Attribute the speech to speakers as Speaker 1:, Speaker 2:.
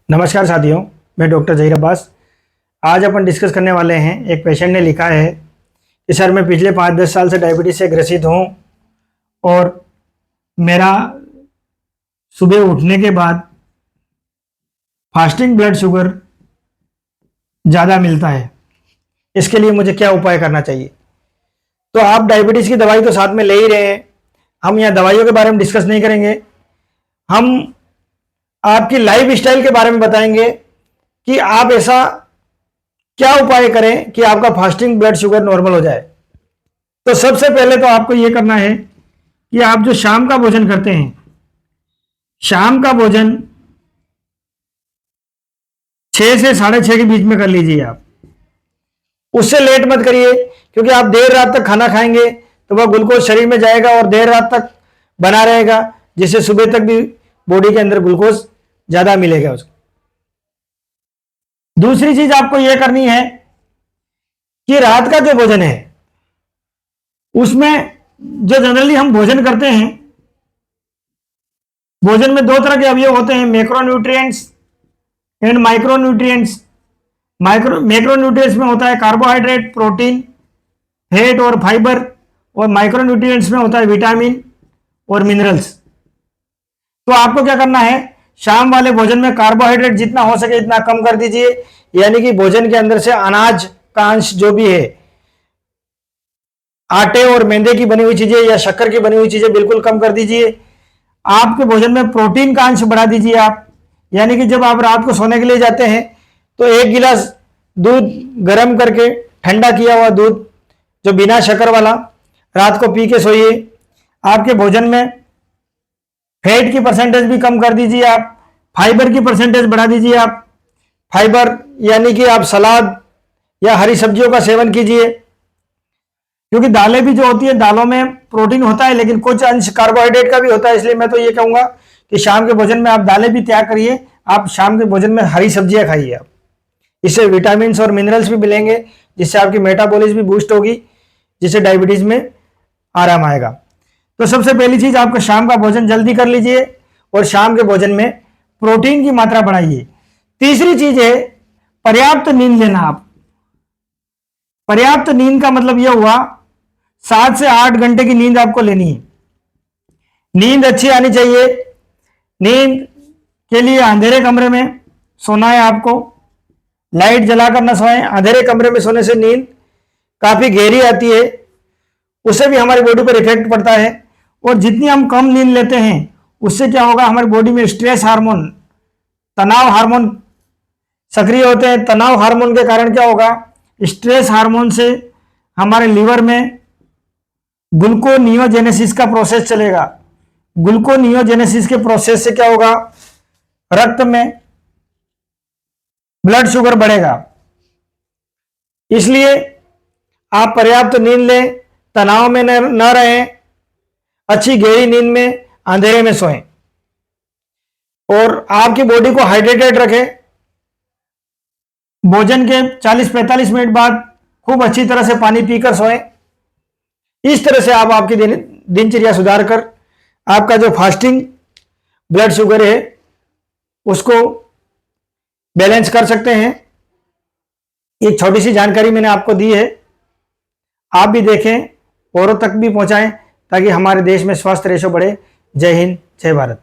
Speaker 1: नमस्कार साथियों, मैं डॉक्टर जहीर अब्बास। आज अपन डिस्कस करने वाले हैं, एक पेशेंट ने लिखा है कि सर मैं पिछले 5-10 साल से डायबिटीज़ से ग्रसित हूँ और मेरा सुबह उठने के बाद फास्टिंग ब्लड शुगर ज़्यादा मिलता है। इसके लिए मुझे क्या उपाय करना चाहिए? तो आप डायबिटीज़ की दवाई तो साथ में ले ही रहे हैं। हम यहाँ दवाइयों के बारे में डिस्कस नहीं करेंगे, हम आपकी लाइफ स्टाइल के बारे में बताएंगे कि आप ऐसा क्या उपाय करें कि आपका फास्टिंग ब्लड शुगर नॉर्मल हो जाए। तो सबसे पहले तो आपको यह करना है कि आप जो शाम का भोजन करते हैं, शाम का भोजन 6 से 6:30 के बीच में कर लीजिए। आप उससे लेट मत करिए, क्योंकि आप देर रात तक खाना खाएंगे तो वह ग्लूकोज शरीर में जाएगा और देर रात तक बना रहेगा, जिससे सुबह तक भी बॉडी के अंदर ग्लूकोज ज्यादा मिलेगा उसको। दूसरी चीज आपको यह करनी है कि रात का जो भोजन है उसमें जो जनरली हम भोजन करते हैं, भोजन में 2 तरह के अवयव होते हैं, मैक्रोन्यूट्रिएंट्स एंड माइक्रोन्यूट्रिएंट्स। मैक्रोन्यूट्रिएंट्स में होता है कार्बोहाइड्रेट, प्रोटीन, फैट और फाइबर, और माइक्रोन्यूट्रिएंट्स में होता है विटामिन और मिनरल्स। तो आपको क्या करना है, शाम वाले भोजन में कार्बोहाइड्रेट जितना हो सके इतना कम कर दीजिए, यानी कि भोजन के अंदर से अनाज का अंश जो भी है, आटे और मैदे की बनी हुई चीजें या शक्कर की बनी हुई चीजें बिल्कुल कम कर दीजिए। आपके भोजन में प्रोटीन का अंश बढ़ा दीजिए आप, यानी कि जब आप रात को सोने के लिए जाते हैं तो 1 गिलास दूध गर्म करके, ठंडा किया हुआ दूध जो बिना शक्कर वाला, रात को पी के सोइए। आपके भोजन में फैट की परसेंटेज भी कम कर दीजिए आप, फाइबर की परसेंटेज बढ़ा दीजिए आप। फाइबर यानी कि आप सलाद या हरी सब्जियों का सेवन कीजिए, क्योंकि दालें भी जो होती है, दालों में प्रोटीन होता है लेकिन कुछ अंश कार्बोहाइड्रेट का भी होता है। इसलिए मैं तो ये कहूंगा कि शाम के भोजन में आप दालें भी त्याग करिए, आप शाम के भोजन में हरी सब्जियां खाइए आप। इससे विटामिन और मिनरल्स भी मिलेंगे, जिससे आपकी मेटाबॉलिज्म भी बूस्ट होगी, जिससे डायबिटीज में आराम आएगा। तो सबसे पहली चीज, आपका शाम का भोजन जल्दी कर लीजिए और शाम के भोजन में प्रोटीन की मात्रा बढ़ाइए। तीसरी चीज है पर्याप्त नींद लेना। आप पर्याप्त नींद का मतलब यह हुआ 7 से 8 घंटे की नींद आपको लेनी है। नींद अच्छी आनी चाहिए। नींद के लिए अंधेरे कमरे में सोना है आपको, लाइट जलाकर न सोएं। अंधेरे कमरे में सोने से नींद काफी गहरी आती है, उससे भी हमारी बॉडी पर इफेक्ट पड़ता है। और जितनी हम कम नींद लेते हैं उससे क्या होगा, हमारी बॉडी में स्ट्रेस हार्मोन, तनाव हार्मोन सक्रिय होते हैं। तनाव हार्मोन के कारण क्या होगा, स्ट्रेस हार्मोन से हमारे लीवर में ग्लूकोनियोजेनेसिस का प्रोसेस चलेगा। ग्लूकोनियोजेनेसिस के प्रोसेस से क्या होगा, रक्त में ब्लड शुगर बढ़ेगा। इसलिए आप पर्याप्त नींद लें, तनाव में न रहें, अच्छी गहरी नींद में अंधेरे में सोएं और आपकी बॉडी को हाइड्रेटेड रखें। भोजन के 40-45 मिनट बाद खूब अच्छी तरह से पानी पीकर सोएं। इस तरह से आप आपकी दिनचर्या सुधार कर आपका जो फास्टिंग ब्लड शुगर है उसको बैलेंस कर सकते हैं। एक छोटी सी जानकारी मैंने आपको दी है, आप भी देखें, औरों तक भी पहुंचाएं, ताकि हमारे देश में स्वास्थ्य रेशो बढ़े। जय हिंद, जय भारत।